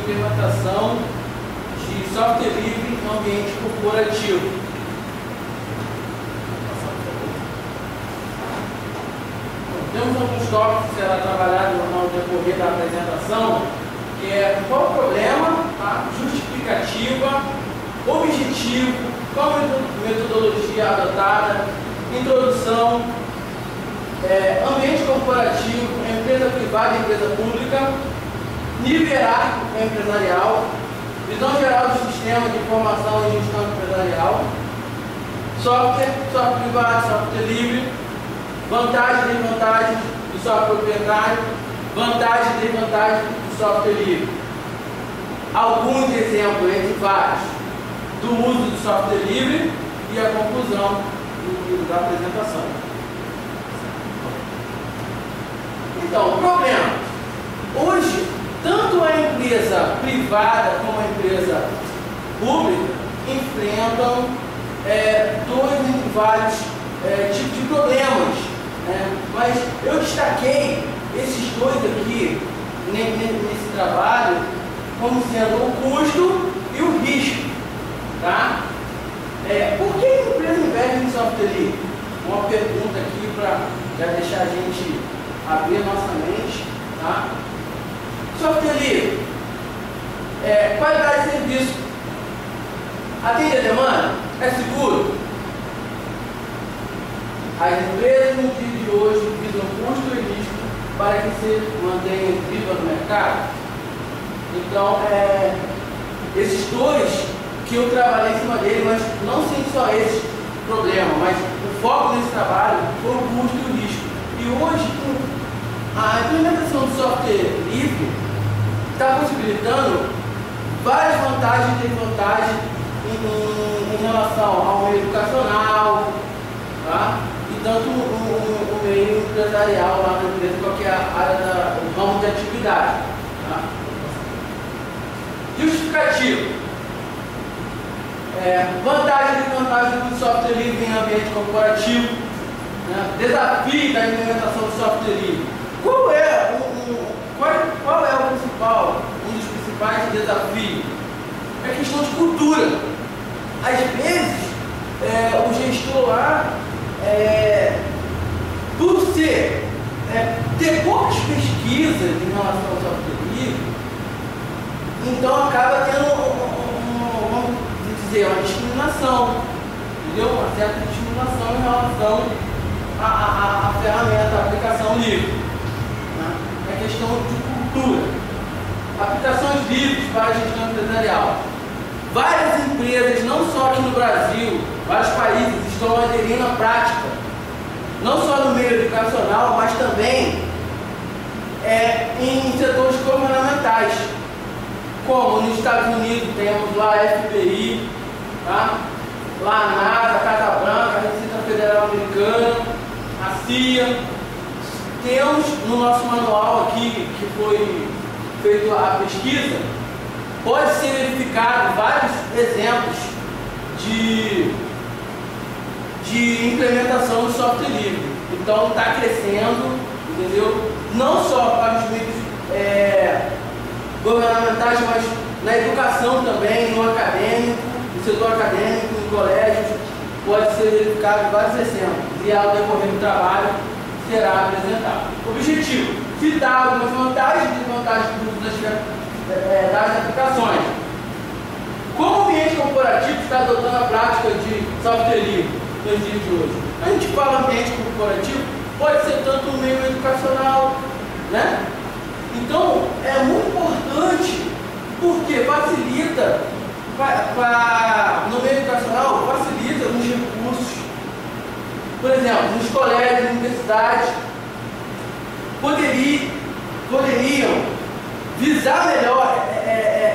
implementação de software livre no ambiente corporativo. Temos alguns tópicos que será trabalhado no decorrer da apresentação, que é qual o problema, tá? Justificativa, objetivo, qual a metodologia adotada, introdução, ambiente corporativo, empresa privada e empresa pública, nível hierárquico empresarial, visão geral do sistema de informação e gestão empresarial, software privado, software livre, vantagens e desvantagens do software proprietário, vantagens e desvantagens do software livre. Alguns exemplos entre vários do uso do software livre e a conclusão da apresentação. Então, problema. Hoje, tanto a empresa privada como a empresa pública enfrentam dois vários tipos de problemas, né? Mas eu destaquei esses dois aqui nesse trabalho como sendo o custo e o risco, tá? Por que a empresa investe em software livre? Uma pergunta aqui para já deixar a gente abrir nossa mente, tá? Software livre, qualidade de serviço, atende a demanda, é seguro. As empresas no dia de hoje visam custo e risco para que se mantenham vivas no mercado. Então, esses dois que eu trabalhei em cima dele, mas não sei só esse problema, mas o foco desse trabalho foi o custo e o risco. E hoje, a implementação do software livre está possibilitando várias vantagens e desvantagens em relação ao meio educacional, tá? E tanto o meio empresarial lá na empresa, qualquer área do ramo de atividade. Tá? Justificativo. Vantagem e desvantagem do software livre em ambiente corporativo. Né? Desafio da implementação do software livre. Qual é o principal, um dos principais desafios? É a questão de cultura. Às vezes, o gestor lá, por ter poucas pesquisas em relação ao software livre, então acaba tendo, vamos dizer, uma discriminação, entendeu? Uma certa discriminação em relação à ferramenta, à aplicação livre. Né? É questão de cultura. Aplicações livres para a gestão empresarial. Várias empresas, não só aqui no Brasil, vários países estão aderindo à prática, não só no meio educacional, mas também em setores governamentais, como nos Estados Unidos temos lá a FBI, tá? Lá a NASA, a Casa Branca, a Receita Federal Americana, a CIA. Temos no nosso manual aqui, que foi feita a pesquisa, pode ser verificado vários exemplos de implementação do software livre. Então está crescendo, entendeu? Não só para os meios governamentais, mas na educação também, no acadêmico, no setor acadêmico, em colégios, pode ser verificado vários exemplos. E ao decorrer do trabalho será apresentado. Objetivo: citar algumas vantagens e desvantagens das aplicações. Como o ambiente corporativo está adotando a prática de software livre nos dias de hoje? A gente fala ambiente corporativo, pode ser tanto no meio educacional, né? Então, é muito importante, porque facilita, no meio educacional, facilita os recursos. Por exemplo, nos colégios, universidades, poderiam visar melhor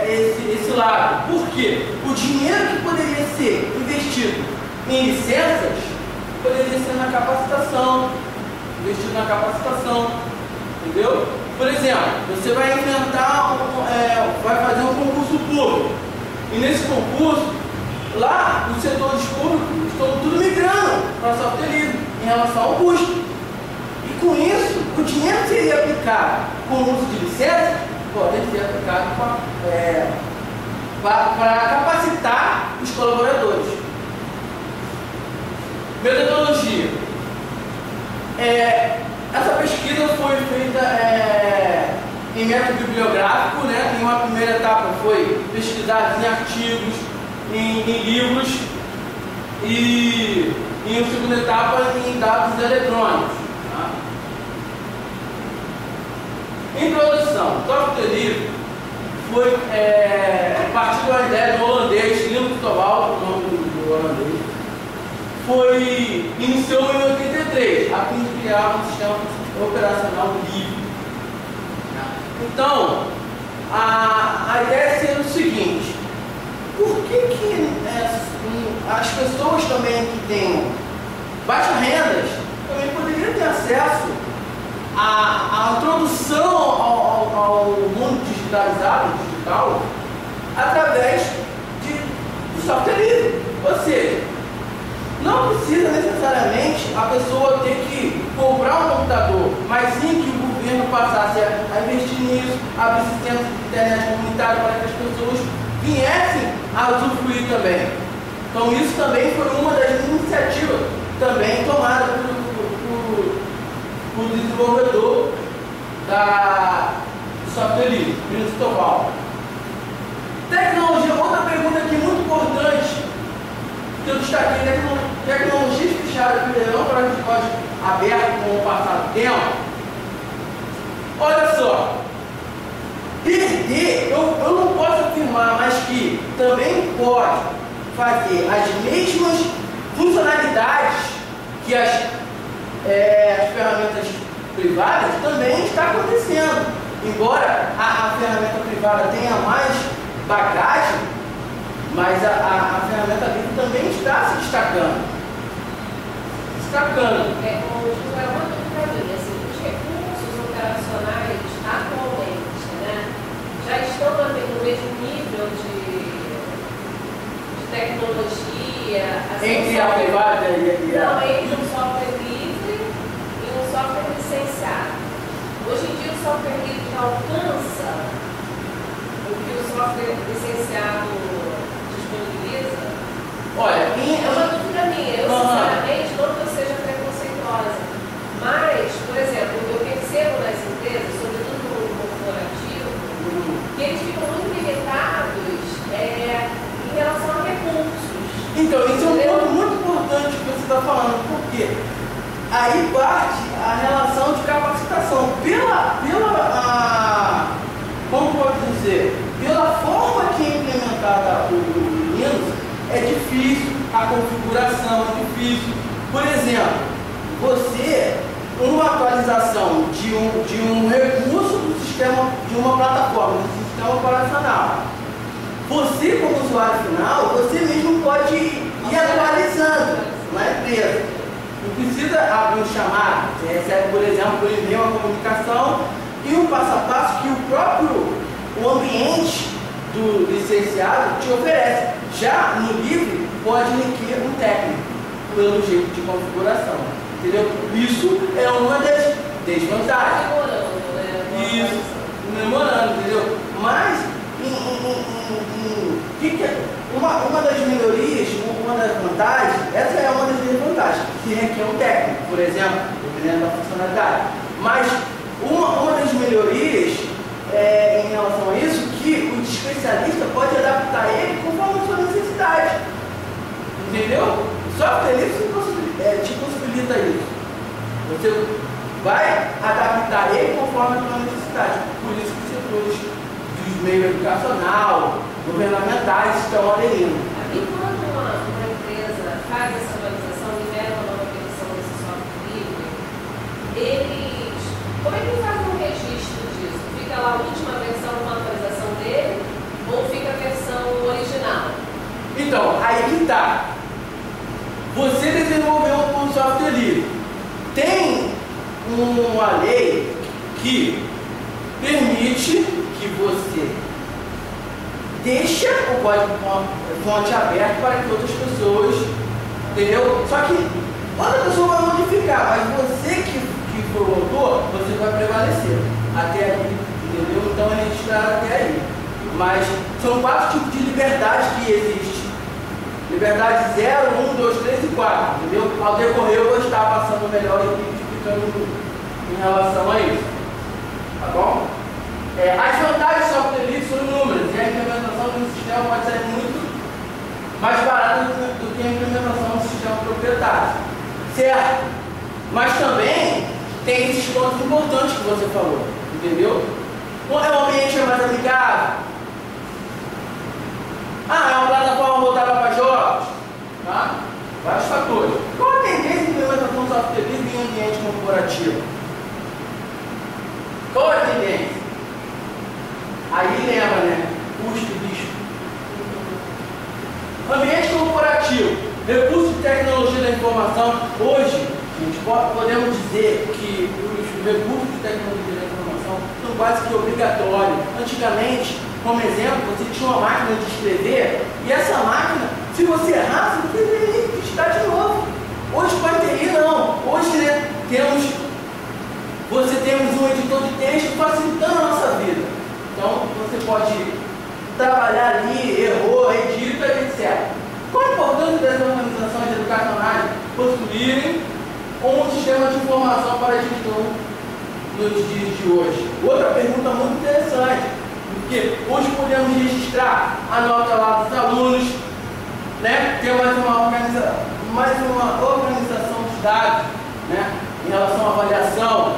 esse lado. Por quê? O dinheiro que poderia ser investido em licenças poderia ser na capacitação, investido na capacitação, entendeu? Por exemplo, você vai vai fazer um concurso público, e nesse concurso, lá os setores públicos estão tudo migrando para software livre em relação ao custo. E com isso, o dinheiro que seria aplicado com o uso de licença podem ser aplicados para capacitar os colaboradores. Metodologia. Essa pesquisa foi feita em método bibliográfico, né? Em uma primeira etapa foi pesquisada em artigos, em livros, e em uma segunda etapa em dados eletrônicos. Tá? Introdução. Software livre foi partiu da ideia do holandês Linus Torvalds, o nome do holandês, iniciou em 83, a fim de criar um sistema operacional livre. Então, a ideia seria o seguinte: por que as pessoas também que têm baixas rendas também poderiam ter acesso à introdução ao mundo digital através do software livre? Ou seja, não precisa necessariamente a pessoa ter que comprar um computador, mas sim que o governo passasse a investir nisso, abrir sistemas de internet comunitário para que as pessoas viessem a usufruir também. Então isso também foi uma das iniciativas também tomada por desenvolvedor do software livre, Linus Torvalds. Tecnologia, outra pergunta aqui muito importante que eu destaquei: tecnologias fechadas perderão para de código aberto com o passar do tempo? Olha só, perder, eu não posso afirmar, mas que também pode fazer as mesmas funcionalidades que as ferramentas privadas, também está acontecendo. Embora a ferramenta privada tenha mais bagagem, mas a ferramenta livre também está se destacando. Como é uma dúvida para mim, assim, os recursos operacionais atualmente, né, já estão no mesmo nível de tecnologia, assim, entre a privada e a... Não, entre um software livre e um software licenciado. Hoje em dia o software livre já alcança o que o software licenciado disponibiliza? Olha, é uma dúvida minha. Eu, sinceramente, não que eu seja preconceituosa, mas, por exemplo, eu percebo nas empresas, sobretudo no mundo corporativo, que eles ficam muito limitados em relação a recursos. Então, isso é um ponto muito importante que você está falando, porque aí parte a relação de capacitação como pode dizer, pela forma que é implementada o Linux, é difícil, a configuração é difícil. Por exemplo, uma atualização de um recurso do sistema, de uma plataforma, do sistema operacional, você como usuário final, você mesmo pode ir atualizando na empresa. Não precisa abrir um chamado. Você recebe, por exemplo, por e-mail uma comunicação e um passo a passo que o ambiente do licenciado te oferece. Já no livre, pode requerer um técnico, pelo jeito de configuração. Entendeu? Isso é uma das desvantagens. Demorando, né? Isso, demorando, entendeu? Mas, uma das melhorias, uma das vantagens, essa é uma das desvantagens, que requer um técnico, por exemplo, dependendo da funcionalidade. Mas, uma das melhorias em relação a isso, que o especialista pode adaptar ele conforme a sua necessidade. Entendeu? O software livre te possibilita isso. Você vai adaptar ele conforme a sua necessidade. Por isso que setores dos meios educacional, governamentais estão aderindo. E quando uma empresa faz essa atualização, libera uma nova versão desse software livre, como é que faz um registro disso? Fica lá a última versão, uma atualização dele, ou fica a versão original? Então, aí que está. Você desenvolveu um software livre. Tem uma lei que permite que você deixa o código fonte aberto para que outras pessoas, entendeu? Só que outra pessoa vai modificar, mas você que for o autor, você vai prevalecer até aqui, entendeu? estão registradas até aí. Mas são 4 tipos de liberdade que existem. Liberdade 0, 1, 2, 3 e 4, entendeu? Ao decorrer eu vou estar passando melhor e explicando em relação a isso. Tá bom? As vantagens do software livre são inúmeras e a implementação de um sistema pode ser muito mais barata do que a implementação de um sistema proprietário. Certo? Mas também tem esses pontos importantes que você falou, entendeu? O ambiente é mais amigável. É uma plataforma voltada para jogos, tá? Vários fatores. Qual a tendência de implementação do software livre em ambiente corporativo? Qual a tendência? Aí lembra, né? Custo e risco. Ambiente corporativo, recursos de tecnologia da informação. Hoje, gente, podemos dizer que os recursos de tecnologia da informação são quase que obrigatórios. Antigamente, como exemplo, você tinha uma máquina de escrever e essa máquina, se você errar, você deveria digitar de novo. Hoje com a TI não. Hoje, né, temos um editor de texto facilitando a nossa vida. Então, você pode trabalhar ali, errou, edita, etc. Qual a importância das organizações educacionais possuírem um sistema de informação para a gestão nos dias de hoje? Outra pergunta muito interessante, porque hoje podemos registrar a nota lá dos alunos, né? Ter mais uma organização dos dados, né? Em relação à avaliação,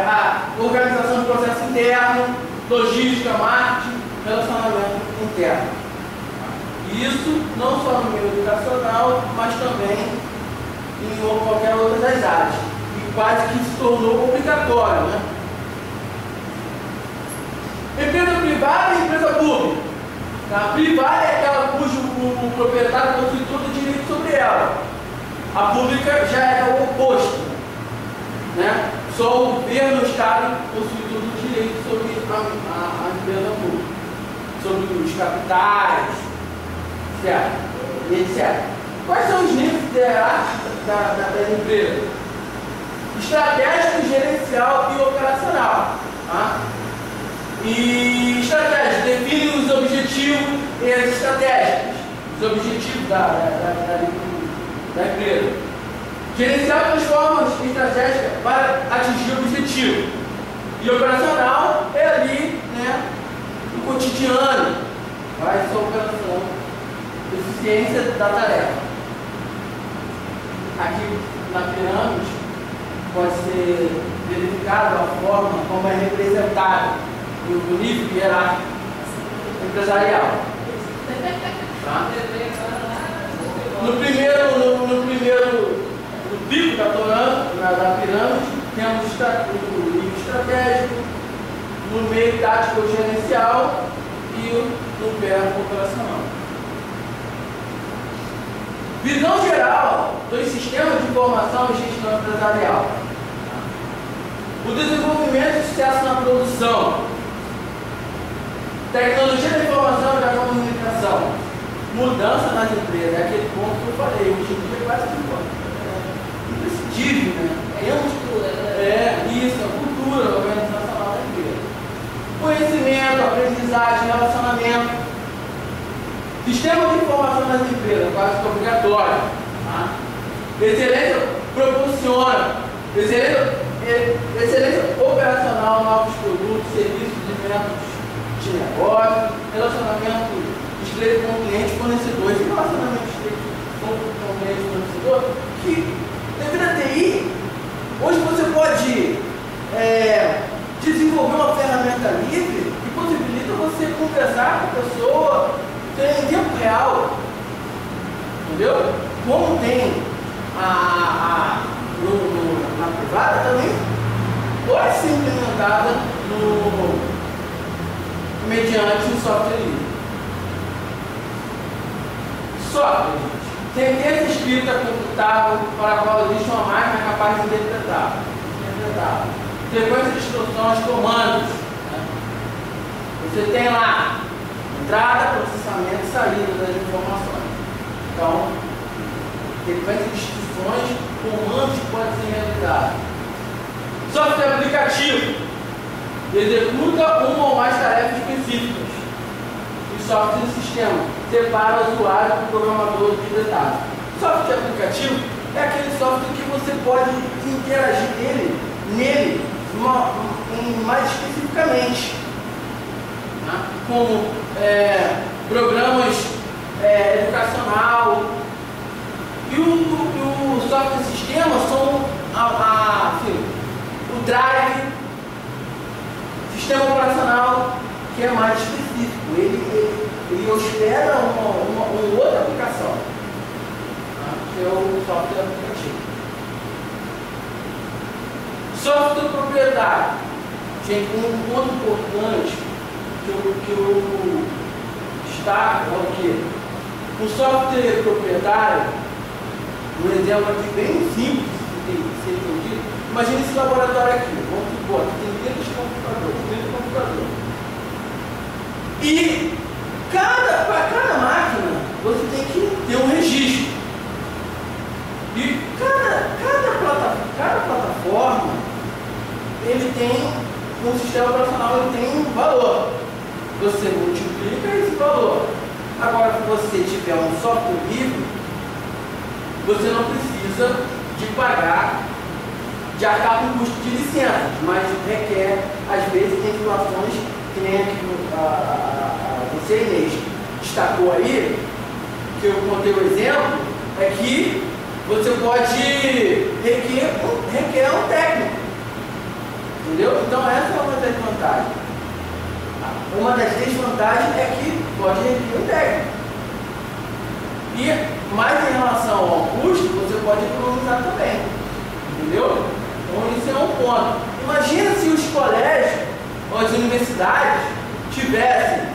a organização do processo interno, logística, marketing, relacionamento interno. Isso não só no meio educacional, mas também em qualquer outra das áreas. E quase que se tornou obrigatório, né? Empresa privada e empresa pública. A privada é aquela cujo o proprietário possui todo o direito sobre ela. A pública já é o oposto, né? Só o governo, o Estado, possui todo o direito sobre a empresa pública, sobre os capitais, certo? E etc. Quais são os níveis de hierarquia da empresa? Estratégico, gerencial e operacional. Tá? E estratégia define os objetivos e as estratégias, os objetivos da empresa. Gerencial transforma as estratégias para atingir o objetivo. E operacional é ali, né, no cotidiano, faz sua operação, eficiência da tarefa. Aqui na pirâmide pode ser verificado a forma como é representada no nível hierárquico empresarial. Tá? No pico da pirâmide, temos o nível estratégico, no meio tático gerencial e no pé operacional. Visão geral dos sistemas de informação e gestão empresarial. O desenvolvimento e sucesso na produção. Tecnologia da informação e da comunicação. Mudança nas empresas. É aquele ponto que eu falei. Hoje em dia é quase imprescindível, né? Isso, a cultura organizacional da empresa. Conhecimento, aprendizagem, relacionamento. Sistema de informação nas empresas, quase que obrigatório. Tá? Excelência proporciona. Excelência operacional, novos produtos, serviços e métodos de negócio, relacionamento estreito com clientes, fornecedores e relacionamento estreito com clientes e fornecedores, que devido à TI, hoje você pode desenvolver uma ferramenta livre que possibilita você conversar com a pessoa em tempo real, entendeu? Como tem na privada também pode ser implementada mediante um software livre. Software, sentença escrita computável para a qual existe uma máquina capaz de interpretar. Sequência de instruções, comandos. Né? Você tem lá entrada, processamento e saída das informações. Então, sequência de instruções, comandos que podem ser realizados. Software aplicativo. executa uma ou mais tarefas específicas. E software de sistema separa o usuário do programador de detalhes. Software aplicativo é aquele software que você pode interagir nele mais especificamente, né? Como programas educacional. E o software de sistema são o drive, sistema operacional, que é mais específico. Ele hospeda uma outra aplicação, tá? Que é o software aplicativo. Software proprietário. Gente, um ponto importante que eu destaco é o quê? O software proprietário, um exemplo aqui bem simples de ser entendido. Imagine esse laboratório aqui, vamos supor, tem 30 computadores. E para cada máquina você tem que ter um registro. E cada plataforma ele tem um sistema operacional, ele tem um valor. Você multiplica esse valor. Agora, se você tiver um software livre, você não precisa de arcar com custo de licença, mas requer, às vezes, tem situações que nem aqui você, Inês, destacou aí, que eu contei o exemplo, é que você pode requer um técnico. Entendeu? Então essa é uma das vantagens. Uma das desvantagens é que pode requerer um técnico. E mais em relação ao custo, você pode economizar também. Entendeu? Então isso é um ponto. Imagina se os colégios ou as universidades tivessem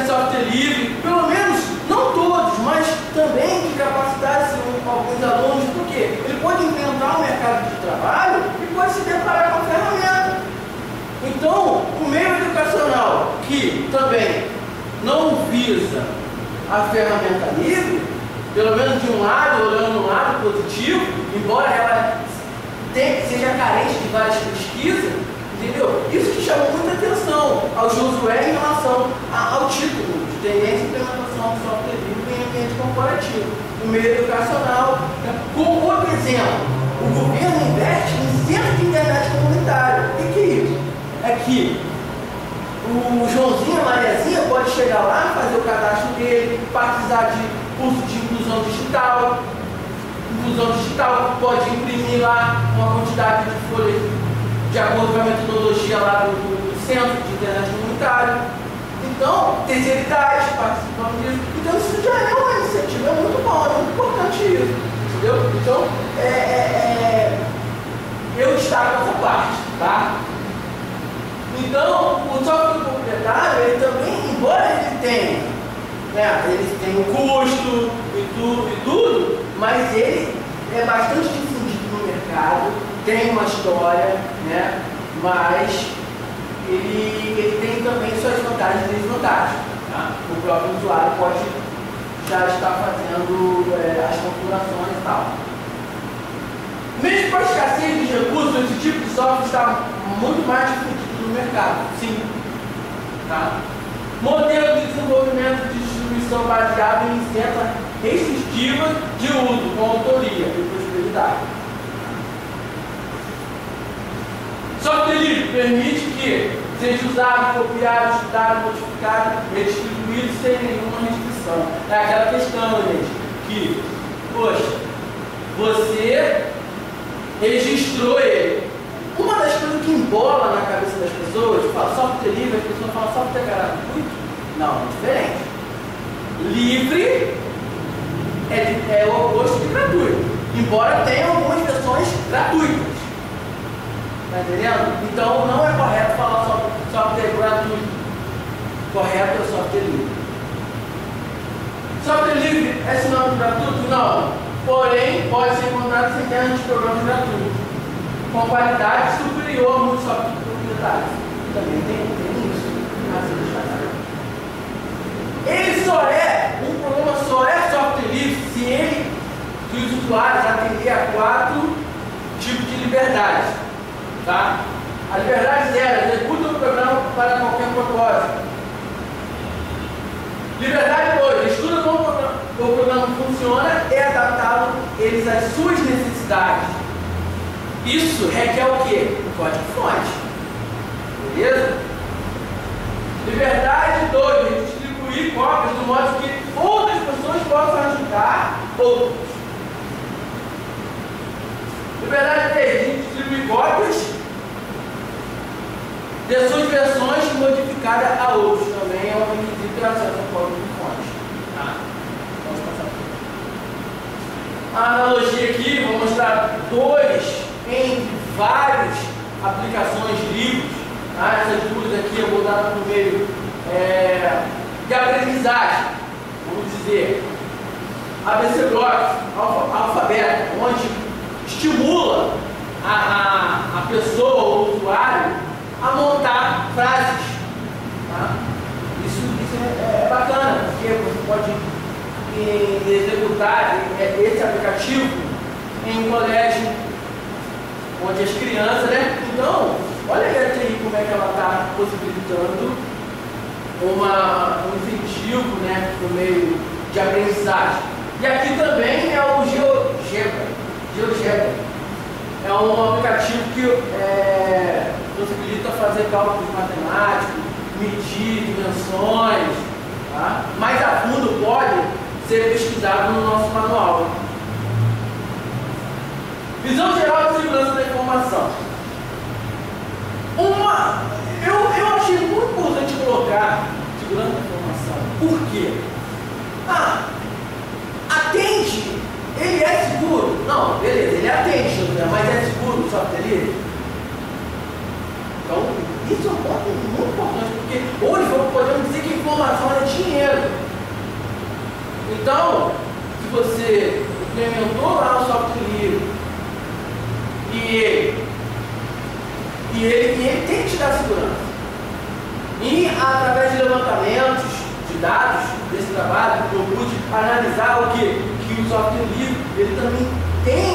software livre, pelo menos, não todos, mas também que capacitassem alguns alunos, porque ele pode inventar um mercado de trabalho e pode se deparar com a ferramenta. Então, o meio educacional que também não visa a ferramenta livre, pelo menos de um lado, olhando um lado positivo, embora ela seja carente de várias pesquisas, entendeu? Isso que chamou muita atenção ao Josué em relação ao título de tendência e implementação do software livre em ambiente corporativo, no meio educacional. Como outro exemplo, o governo investe em centro de internet comunitário. O que é isso? É que o Joãozinho, a Mariazinha pode chegar lá, fazer o cadastro dele, participar de curso de inclusão digital. Inclusão digital pode imprimir lá uma quantidade de folhas de acordo com a metodologia lá do centro de internet comunitário. Então, terceiridade, participando disso. Então, isso já é uma iniciativa muito boa, é muito importante isso. Entendeu? Então, eu destaco essa parte, tá? Então, o software proprietário, ele também, embora ele tenha, ele tem um custo e tudo, mas ele é bastante difundido no mercado, tem uma história, né? Mas ele tem também suas vantagens e desvantagens. Tá? O próprio usuário pode já estar fazendo as configurações e tal. Mesmo com a escassez de recursos, esse tipo de software está muito mais difundido no mercado. Sim. Tá? Modelo de desenvolvimento de distribuição baseado em licença restritiva de uso, com autoria e prosperidade. Software livre permite que seja usado, copiado, estudado, modificado, redistribuído sem nenhuma restrição. É aquela questão, gente, que, poxa, você registrou ele. Uma das coisas que embola na cabeça das pessoas, fala software livre, as pessoas falam software gratuito. Não, é diferente. Livre é o oposto de gratuito, embora tenha algumas versões gratuitas. Tá entendendo? Então não é correto falar software gratuito. Correto é software livre. Software livre é sinônimo de gratuito? Não. Porém, pode ser encontrado centenas de programas gratuitos, com qualidade superior a muitos softwares proprietários. Também tem isso. Um programa só é software livre se os usuários atender a 4 tipos de liberdade. liberdade. Tá? A liberdade zero, executa o programa para qualquer propósito. Liberdade 2, estuda como o programa funciona e adaptá-lo eles às suas necessidades. Isso requer o quê? O código-fonte. Beleza? Liberdade 2, distribuir cópias do modo que outras pessoas possam ajudar outros. Liberdade 3, distribuir cópias de suas versões modificadas a outros. Também é um requisito de acesso ao código-fonte. Tá? Vamos passar por a analogia aqui, vou mostrar dois entre várias aplicações livres. Tá? Essas duas aqui eu vou dar no meio de aprendizagem, vamos dizer, ABC Block, alfabeto, onde estimula a pessoa, o usuário, a montar frases. Tá? Isso é bacana, porque você pode executar esse aplicativo em um colégio onde as crianças, né? Então, olha aí como é que ela está possibilitando um incentivo, né, no meio de aprendizagem. E aqui também é o GeoGebra. É um aplicativo que possibilita fazer cálculos matemáticos, medir dimensões, tá? Mais a fundo pode ser pesquisado no nosso manual. Visão geral de segurança da informação. Eu achei muito importante colocar segurança da informação. Por quê? Atende, ele é seguro? Não, beleza, ele atende, mas é seguro o software livre? Então, isso é um ponto muito importante, porque hoje podemos dizer que informação é dinheiro. Então, se você implementou lá o software livre e ele tem que te dar segurança. E através de levantamentos de dados desse trabalho, eu pude analisar o que o software livre ele também tem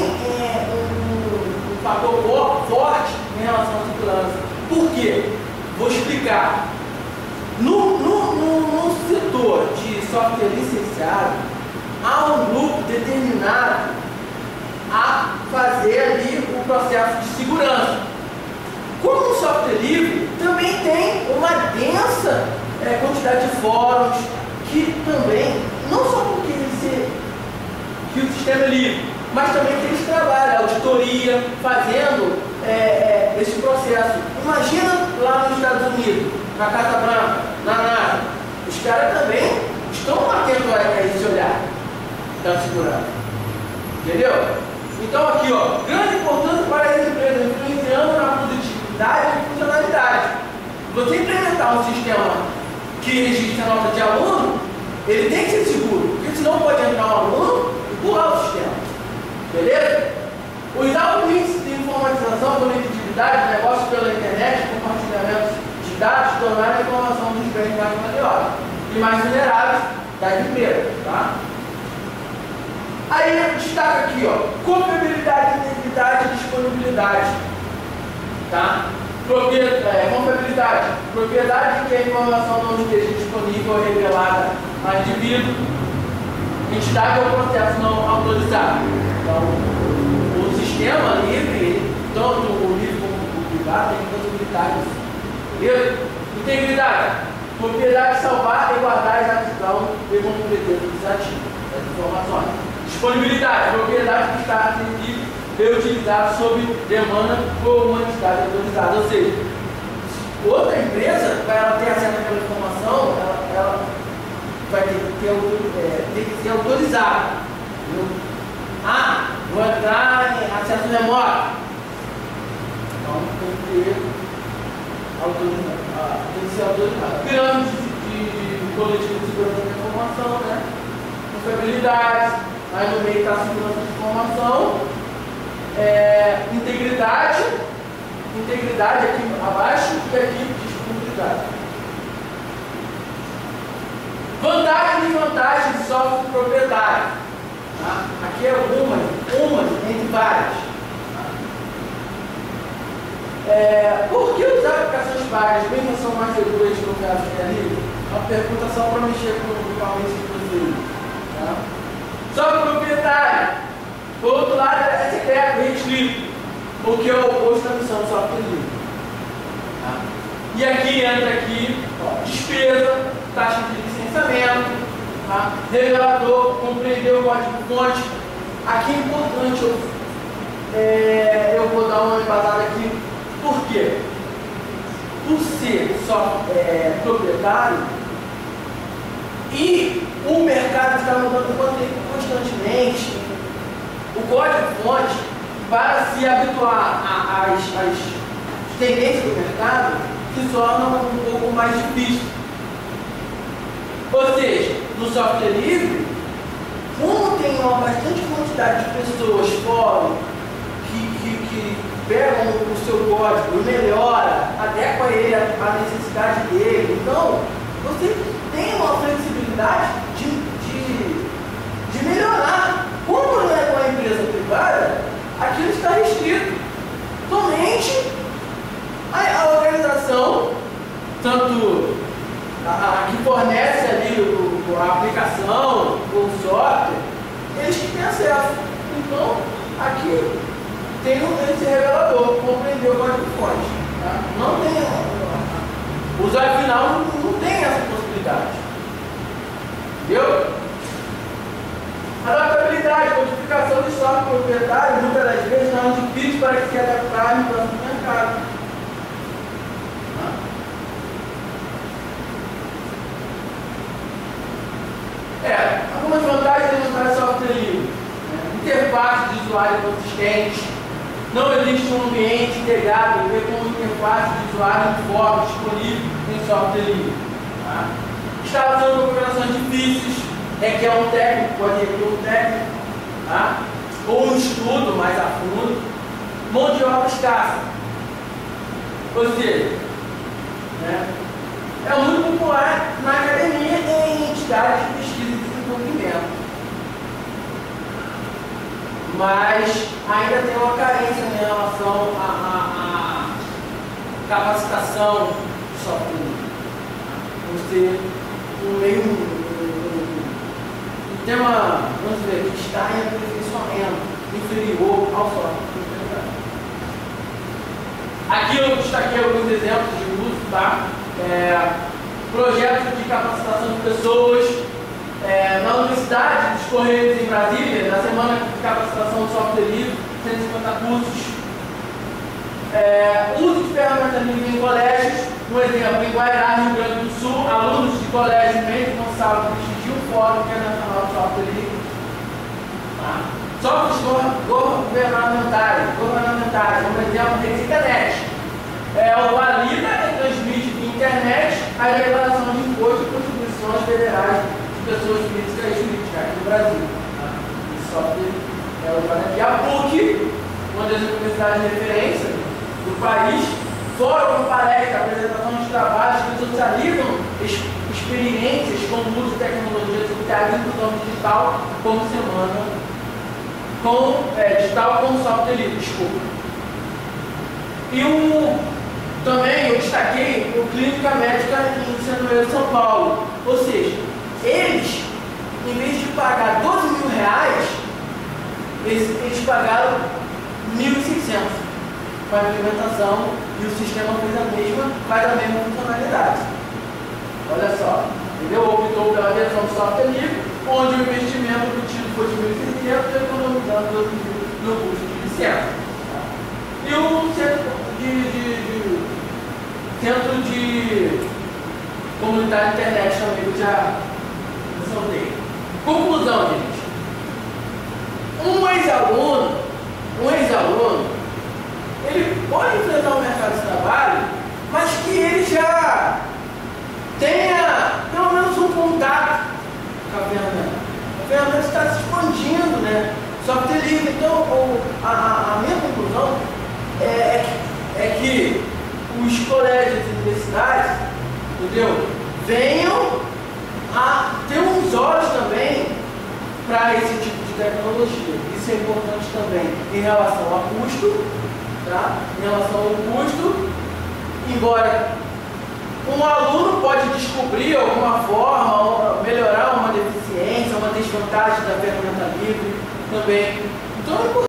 um fator forte em relação à segurança. Por quê? Vou explicar. No setor de software licenciado, há um grupo determinado a fazer ali o processo de segurança. Como o software livre, também tem uma densa quantidade de fóruns que também, não só porque que o sistema é livre, mas também que eles trabalham auditoria, fazendo esse processo. Imagina lá nos Estados Unidos, na Casa Branca, na NASA, os caras também estão atentos a esse olhar da segurança. Entendeu? Então aqui, ó, grande importância para as empresas, influenciando na produtividade e funcionalidade. Você implementar um sistema que registra a nota de aluno, ele tem que ser seguro, porque senão pode entrar um aluno e pular o sistema. Beleza? Usar o índice de informatização, conectividade, negócio pela internet, compartilhamento de dados, tornar a informação dos bens mais valiosa e mais vulneráveis das empresas. Tá? Aí destaca aqui, ó, confiabilidade, integridade e disponibilidade. Tá? Confiabilidade, propriedade de que a informação não esteja disponível ou revelada a indivíduo, entidade ou processo não autorizado. Então, o sistema livre, tanto o livre como o privado, tem possibilidades. Beleza? Integridade, propriedade de salvar e guardar a exatidão e completeza dos ativos, das informações. Disponibilidade, propriedade que está acessível e utilizado sob demanda por uma entidade autorizada. Ou seja, outra empresa, para ela ter acesso àquela informação, ela vai ter que ser autorizada. Vou entrar em acesso remoto. Então tem que ser autorizado. Pirâmide de coletivo de segurança da informação, né? Confiabilidade, aí no meio está a segurança de informação. Integridade aqui abaixo e aqui disponibilidade. Vantagens e desvantagens de software proprietário. Tá? Aqui é uma entre várias. Tá? Por que usar aplicações pagas, mesmo são mais seguras no caso que é livre? Uma pergunta só para mexer com o calmente de vocês. Tá? Só que o proprietário, por outro lado, é secreto, restrito, o que é o oposto da missão do software livre. Tá? E aqui entra despesa, taxa de licenciamento, tá? Revelador, compreender o código-fonte. Aqui é importante, eu vou dar uma embasada aqui. Por quê? Por ser só proprietário e o mercado está mudando constantemente, o código-fonte, para se habituar às tendências do mercado, se torna um pouco mais difícil. Ou seja, no software livre, como tem uma bastante quantidade de pessoas fora que pegam o seu código e melhora, adequa ele à necessidade dele, então você tem uma flexibilidade de melhorar. Como não é com a empresa privada, aquilo está restrito. Somente a organização, tanto a que fornece ali a aplicação, o software, eles que têm acesso. Então, aqui tem esse revelador, compreender o código-fonte. Tá? Não tem. O usuário final não tem essa possibilidade. Entendeu? Adaptabilidade, codificação de software proprietário, muitas das vezes não é difícil para que se adaptar no próximo mercado. Algumas vantagens de usar software livre. Interface de usuário consistente. Não existe um ambiente integrado com interface de usuário uniforme disponível em software livre. Tá? Instalação de configurações difíceis, requer um técnico, pode requer um técnico, tá? Ou um estudo mais a fundo. Mão de obra escassa. Ou seja, é muito popular na academia e em entidades de pesquisa e desenvolvimento. Mas ainda tem uma carência em relação à capacitação de software. Você, no meio, um tema, vamos dizer, que está em aperfeiçoamento inferior ao software. Aqui eu destaquei alguns exemplos de uso, tá? Projetos de capacitação de pessoas. Na Universidade dos Correios em Brasília, na semana de capacitação de software livre, 150 cursos. Uso de ferramentas livres em colégios, um exemplo, em Guaiará, Rio Grande do Sul, alunos de colégio Mendes Gonçalves prestigiam o Fórum Internacional de Software Livre. Tá? Softwares governamentais, como exemplo, Receitanet. O valida e transmite via internet a declaração de imposto e contribuições federais de pessoas físicas e jurídicas aqui no Brasil. Tá? Esse software é o valida. A PUC, uma das universidades de referência do país, fórum, palestra, apresentação de trabalhos que socializam experiências com o uso de tecnologias sociais e inclusão digital como semana digital como software livre, desculpa. E também eu destaquei o Clínica Médica em Centro de São Paulo. Ou seja, eles, em vez de pagar R$12 mil, eles pagaram R$1.600 para a implementação e o sistema faz a mesma funcionalidade. Olha só, entendeu? Optou pela versão do software livre, onde o investimento obtido foi de R$1.600, economizando R$12 mil no custo de licença. E o centro de comunitário de internet também, que eu já soltei. Conclusão, gente. Um ex-aluno, ele pode enfrentar o mercado de trabalho, mas que ele já tenha pelo menos um contato com a ferramenta. A ferramenta está se expandindo, né? Software livre. Então, a minha conclusão é que os colégios e universidades, entendeu? Venham a ter uns olhos também para esse tipo de tecnologia. Isso é importante também em relação ao custo, tá? Em relação ao custo, embora um aluno pode descobrir alguma forma, ou melhorar uma deficiência, uma desvantagem da ferramenta livre também. Então é